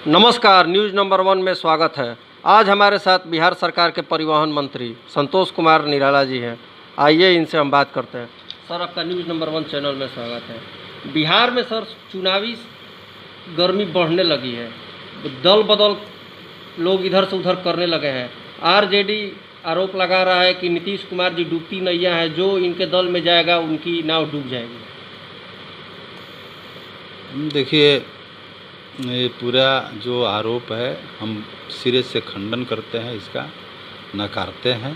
नमस्कार, news number 1 में स्वागत है। आज हमारे साथ बिहार सरकार के परिवहन मंत्री संतोष कुमार निराला जी हैं। आइए इनसे हम बात करते हैं। सर, आपका न्यूज़ नंबर 1 चैनल में स्वागत है। बिहार में सर चुनावी गर्मी बढ़ने लगी है, दल बदल लोग इधर से उधर करने लगे हैं। आरजेडी आरोप लगा रहा है कि नीतीश कुमार जी डूबती नैया है, जो इनके दल में जाएगा उनकी नाव डूब जाएगी। देखिए, ये पूरा जो आरोप है हम सिरे से खंडन करते हैं, इसका नकारते हैं।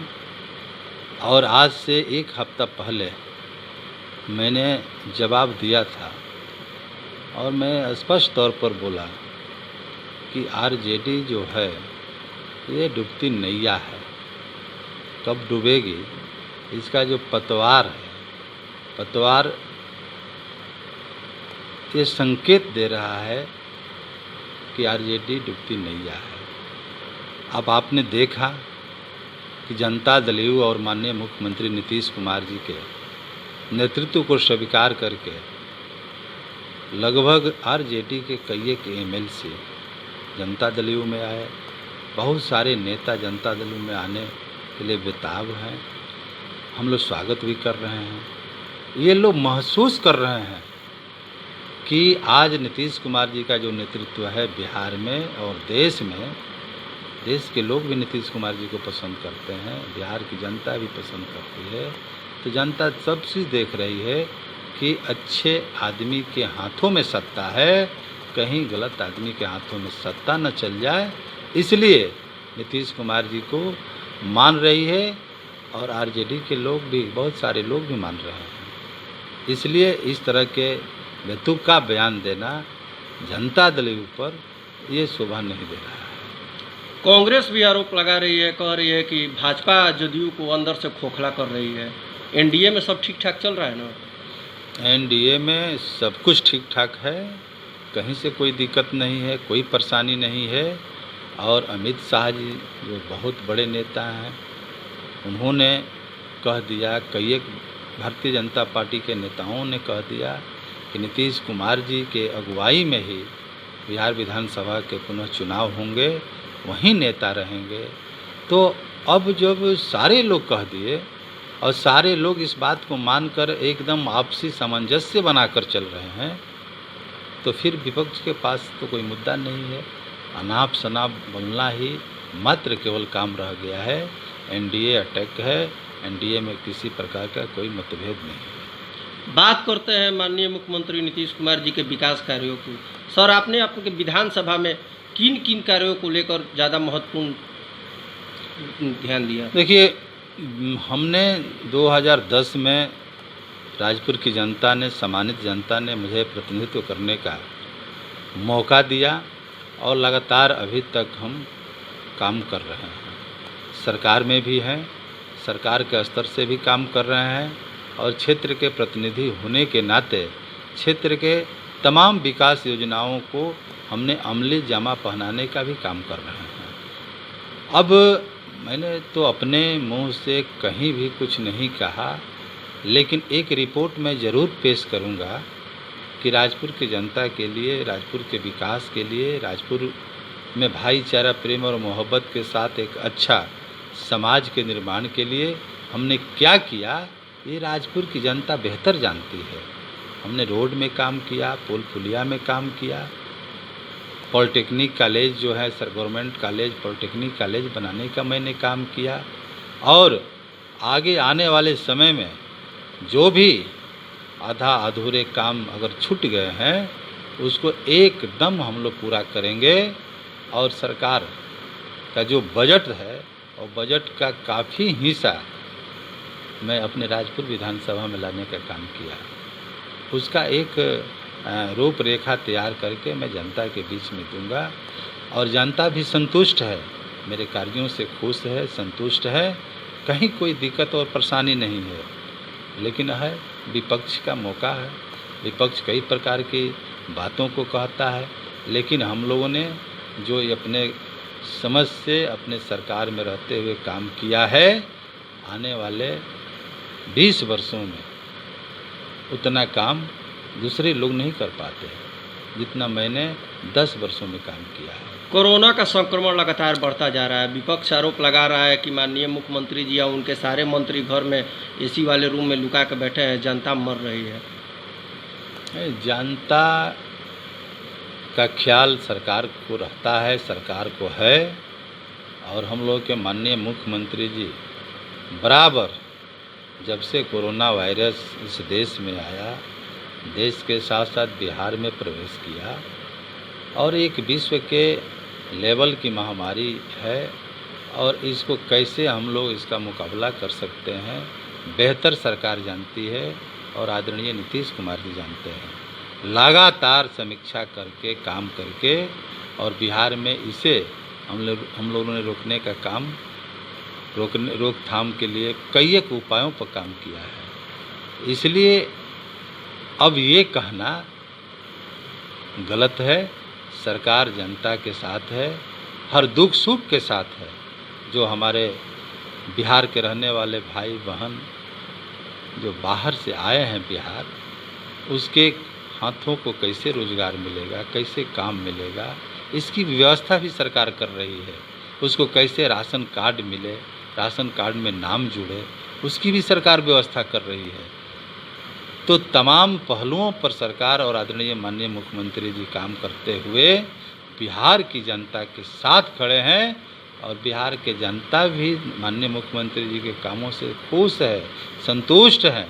और आज से एक हफ्ता पहले मैंने जवाब दिया था और मैं स्पष्ट तौर पर बोला कि आरजेडी जो है ये डूबती नैया है, कब डूबेगी इसका जो पतवार है, पतवार ये संकेत दे रहा है कि आरजेडी डूबती नैया है। अब आपने देखा कि जनता दल और माननीय मुख्यमंत्री नीतीश कुमार जी के नेतृत्व को स्वीकार करके लगभग आरजेडी के कई एक एमएलसी जनता दल में आए। बहुत सारे नेता जनता दल में आने के लिए बेताब हैं। हम लोग स्वागत भी कर रहे हैं। ये लोग महसूस कर रहे हैं कि आज नीतीश कुमार जी का जो नेतृत्व है बिहार में और देश में, देश के लोग भी नीतीश कुमार जी को पसंद करते हैं, बिहार की जनता भी पसंद करती है। तो जनता सब चीज़ देख रही है कि अच्छे आदमी के हाथों में सत्ता है, कहीं गलत आदमी के हाथों में सत्ता न चल जाए, इसलिए नीतीश कुमार जी को मान रही है। और आरजेडी के लोग भी, बहुत सारे लोग भी मान रहे हैं। इसलिए इस तरह के बेतुक का बयान देना जनता दल पर ये शोभा नहीं दे रहा है। कांग्रेस भी आरोप लगा रही है, कह रही है कि भाजपा जदयू को अंदर से खोखला कर रही है। एनडीए में सब ठीक ठाक चल रहा है ना? एनडीए में सब कुछ ठीक ठाक है, कहीं से कोई दिक्कत नहीं है, कोई परेशानी नहीं है। और अमित शाह जी जो बहुत बड़े नेता हैं, उन्होंने कह दिया, कई एक भारतीय जनता पार्टी के नेताओं ने कह दिया कि नीतीश कुमार जी के अगुवाई में ही बिहार विधानसभा के पुनः चुनाव होंगे, वहीं नेता रहेंगे। तो अब जब सारे लोग कह दिए और सारे लोग इस बात को मानकर एकदम आपसी सामंजस्य बनाकर चल रहे हैं, तो फिर विपक्ष के पास तो कोई मुद्दा नहीं है। अनाप शनाप बोलना ही मात्र केवल काम रह गया है। एनडीए अटैक है, एनडीए में किसी प्रकार का कोई मतभेद नहीं है। बात करते हैं माननीय मुख्यमंत्री नीतीश कुमार जी के विकास कार्यों की। सर, आपने आपके विधानसभा में किन किन कार्यों को लेकर ज़्यादा महत्वपूर्ण ध्यान दिया? देखिए, हमने 2010 में राजपुर की जनता ने, सम्मानित जनता ने मुझे प्रतिनिधित्व करने का मौका दिया और लगातार अभी तक हम काम कर रहे हैं। सरकार में भी हैं, सरकार के स्तर से भी काम कर रहे हैं और क्षेत्र के प्रतिनिधि होने के नाते क्षेत्र के तमाम विकास योजनाओं को हमने अमली जामा पहनाने का भी काम कर रहे हैं। अब मैंने तो अपने मुंह से कहीं भी कुछ नहीं कहा, लेकिन एक रिपोर्ट मैं ज़रूर पेश करूंगा कि राजपुर की जनता के लिए, राजपुर के विकास के लिए, राजपुर में भाईचारा, प्रेम और मोहब्बत के साथ एक अच्छा समाज के निर्माण के लिए हमने क्या किया, ये राजपुर की जनता बेहतर जानती है। हमने रोड में काम किया, पुल पुलिया में काम किया, पॉलिटेक्निक कॉलेज जो है sir, government college, polytechnic college बनाने का मैंने काम किया। और आगे आने वाले समय में जो भी आधा अधूरे काम अगर छूट गए हैं, उसको एकदम हम लोग पूरा करेंगे। और सरकार का जो बजट है, और बजट का काफ़ी हिस्सा मैं अपने राजपुर विधानसभा में लाने का काम किया। उसका एक रूपरेखा तैयार करके मैं जनता के बीच में दूंगा और जनता भी संतुष्ट है, मेरे कार्यों से खुश है, संतुष्ट है, कहीं कोई दिक्कत और परेशानी नहीं है। लेकिन है, विपक्ष का मौका है, विपक्ष कई प्रकार की बातों को कहता है, लेकिन हम लोगों ने जो अपने समझ से अपने सरकार में रहते हुए काम किया है, आने वाले 20 वर्षों में उतना काम दूसरे लोग नहीं कर पाते। जितना मैंने 10 वर्षों में काम किया है। कोरोना का संक्रमण लगातार बढ़ता जा रहा है। विपक्ष आरोप लगा रहा है कि माननीय मुख्यमंत्री जी या उनके सारे मंत्री घर में एसी वाले रूम में लुका के बैठे हैं, जनता मर रही है। जनता का ख्याल सरकार को रहता है, सरकार को है, और हम लोग के माननीय मुख्यमंत्री जी बराबर जब से कोरोना वायरस इस देश में आया, देश के साथ साथ बिहार में प्रवेश किया, और एक विश्व के लेवल की महामारी है, और इसको कैसे हम लोग इसका मुकाबला कर सकते हैं बेहतर सरकार जानती है, और आदरणीय नीतीश कुमार जी जानते हैं। लगातार समीक्षा करके, काम करके, और बिहार में इसे हम लोगों ने रोकने का काम, रोकथाम के लिए कई एक उपायों पर काम किया है। इसलिए अब ये कहना गलत है। सरकार जनता के साथ है, हर दुख सुख के साथ है। जो हमारे बिहार के रहने वाले भाई बहन जो बाहर से आए हैं बिहार, उसके हाथों को कैसे रोजगार मिलेगा, कैसे काम मिलेगा, इसकी व्यवस्था भी सरकार कर रही है। उसको कैसे राशन कार्ड मिले, राशन कार्ड में नाम जुड़े, उसकी भी सरकार व्यवस्था कर रही है। तो तमाम पहलुओं पर सरकार और आदरणीय माननीय मुख्यमंत्री जी काम करते हुए बिहार की जनता के साथ खड़े हैं, और बिहार के जनता भी माननीय मुख्यमंत्री जी के कामों से खुश है, संतुष्ट है।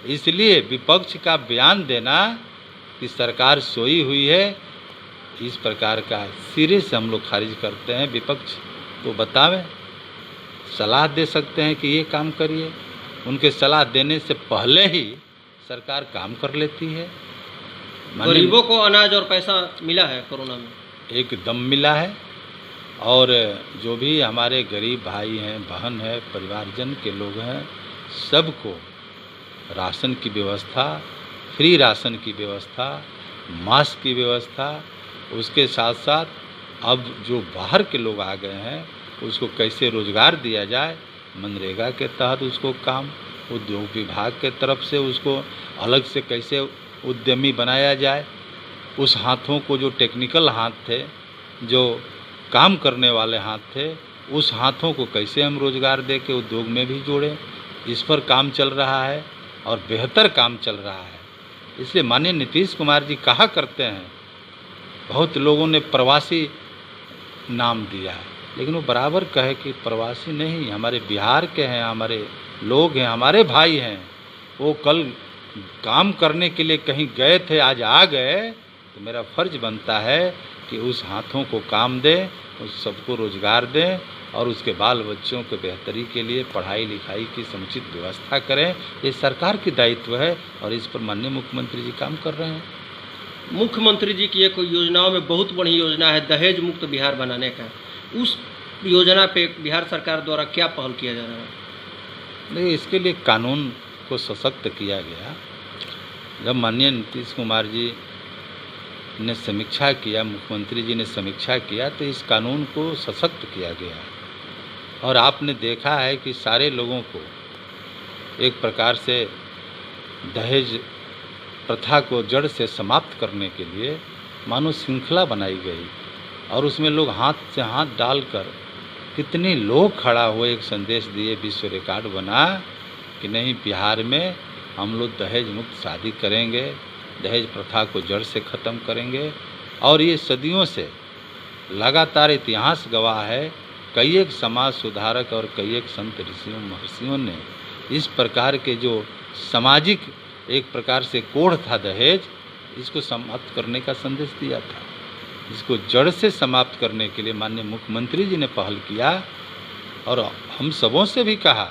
इसलिए विपक्ष का बयान देना कि सरकार सोई हुई है, इस प्रकार का सिरे से हम लोग खारिज करते हैं। विपक्ष तो बतावें, सलाह दे सकते हैं कि ये काम करिए, उनके सलाह देने से पहले ही सरकार काम कर लेती है। गरीबों को अनाज और पैसा मिला है कोरोना में? एकदम मिला है, और जो भी हमारे गरीब भाई हैं, बहन है, परिवारजन के लोग हैं, सबको राशन की व्यवस्था, फ्री राशन की व्यवस्था, मास्क की व्यवस्था, उसके साथ साथ अब जो बाहर के लोग आ गए हैं उसको कैसे रोजगार दिया जाए, मनरेगा के तहत उसको काम, उद्योग विभाग के तरफ से उसको अलग से कैसे उद्यमी बनाया जाए, उस हाथों को जो टेक्निकल हाथ थे, जो काम करने वाले हाथ थे, उस हाथों को कैसे हम रोजगार दे के उद्योग में भी जोड़ें, इस पर काम चल रहा है, और बेहतर काम चल रहा है। इसलिए माननीय नीतीश कुमार जी कहा करते हैं, बहुत लोगों ने प्रवासी नाम दिया है, लेकिन वो बराबर कहे कि प्रवासी नहीं, हमारे बिहार के हैं, हमारे लोग हैं, हमारे भाई हैं। वो कल काम करने के लिए कहीं गए थे, आज आ गए, तो मेरा फर्ज बनता है कि उस हाथों को काम दें, उस सबको रोजगार दें, और उसके बाल बच्चों के बेहतरी के लिए पढ़ाई लिखाई की समुचित व्यवस्था करें। ये सरकार की दायित्व है, और इस पर माननीय मुख्यमंत्री जी काम कर रहे हैं। मुख्यमंत्री जी की एक योजनाओं में बहुत बड़ी योजना है दहेज मुक्त बिहार बनाने का। उस योजना पे बिहार सरकार द्वारा क्या पहल किया जा रहा है? देखिए, इसके लिए कानून को सशक्त किया गया। जब माननीय नीतीश कुमार जी ने समीक्षा किया, मुख्यमंत्री जी ने समीक्षा किया, तो इस कानून को सशक्त किया गया। और आपने देखा है कि सारे लोगों को एक प्रकार से दहेज प्रथा को जड़ से समाप्त करने के लिए मानो श्रृंखला बनाई गई, और उसमें लोग हाथ से हाथ डालकर कितने लोग खड़ा हुए, एक संदेश दिए, विश्व रिकॉर्ड बना कि नहीं, बिहार में हम लोग दहेज मुक्त शादी करेंगे, दहेज प्रथा को जड़ से ख़त्म करेंगे। और ये सदियों से लगातार इतिहास गवाह है, कई एक समाज सुधारक और कई एक संत ऋषियों महर्षियों ने इस प्रकार के जो सामाजिक एक प्रकार से कोढ़ था दहेज, इसको समाप्त करने का संदेश दिया था। इसको जड़ से समाप्त करने के लिए माननीय मुख्यमंत्री जी ने पहल किया, और हम सबों से भी कहा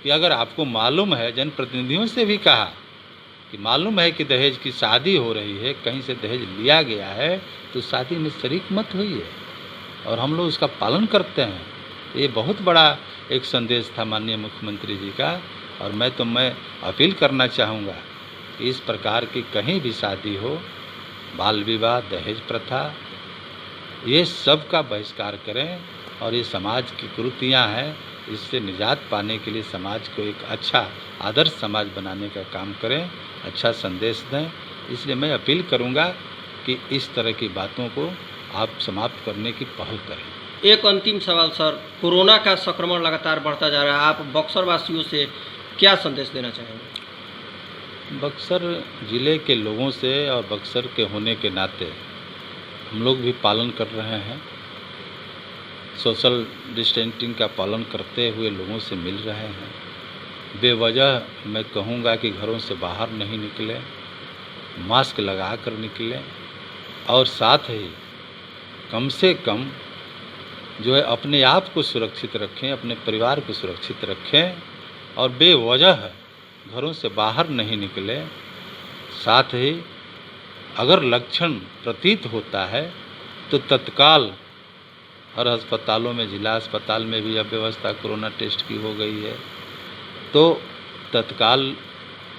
कि अगर आपको मालूम है, जनप्रतिनिधियों से भी कहा कि मालूम है कि दहेज की शादी हो रही है, कहीं से दहेज लिया गया है, तो शादी में शरीक मत होइए, और हम लोग उसका पालन करते हैं। ये बहुत बड़ा एक संदेश था माननीय मुख्यमंत्री जी का। और मैं अपील करना चाहूँगा कि इस प्रकार की कहीं भी शादी हो, बाल विवाह, दहेज प्रथा, ये सब का बहिष्कार करें, और ये समाज की कुरीतियाँ हैं, इससे निजात पाने के लिए समाज को एक अच्छा आदर्श समाज बनाने का काम करें, अच्छा संदेश दें। इसलिए मैं अपील करूंगा कि इस तरह की बातों को आप समाप्त करने की पहल करें। एक अंतिम सवाल सर, कोरोना का संक्रमण लगातार बढ़ता जा रहा है, आप बक्सर वासियों से क्या संदेश देना चाहेंगे? बक्सर ज़िले के लोगों से और बक्सर के होने के नाते हम लोग भी पालन कर रहे हैं, सोशल डिस्टेंसिंग का पालन करते हुए लोगों से मिल रहे हैं। बेवजह मैं कहूँगा कि घरों से बाहर नहीं निकले, मास्क लगा कर निकलें और साथ ही कम से कम जो है अपने आप को सुरक्षित रखें, अपने परिवार को सुरक्षित रखें और बेवजह घरों से बाहर नहीं निकलें। साथ ही अगर लक्षण प्रतीत होता है तो तत्काल हर अस्पतालों में, जिला अस्पताल में भी अब व्यवस्था कोरोना टेस्ट की हो गई है, तो तत्काल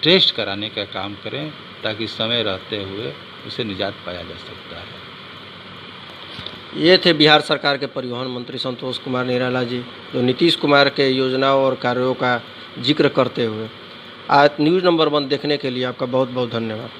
टेस्ट कराने का काम करें ताकि समय रहते हुए उसे निजात पाया जा सकता है। ये थे बिहार सरकार के परिवहन मंत्री संतोष कुमार निराला जी, जो नीतीश कुमार के योजनाओं और कार्यों का जिक्र करते हुए। आज न्यूज़ नंबर 1 देखने के लिए आपका बहुत बहुत धन्यवाद।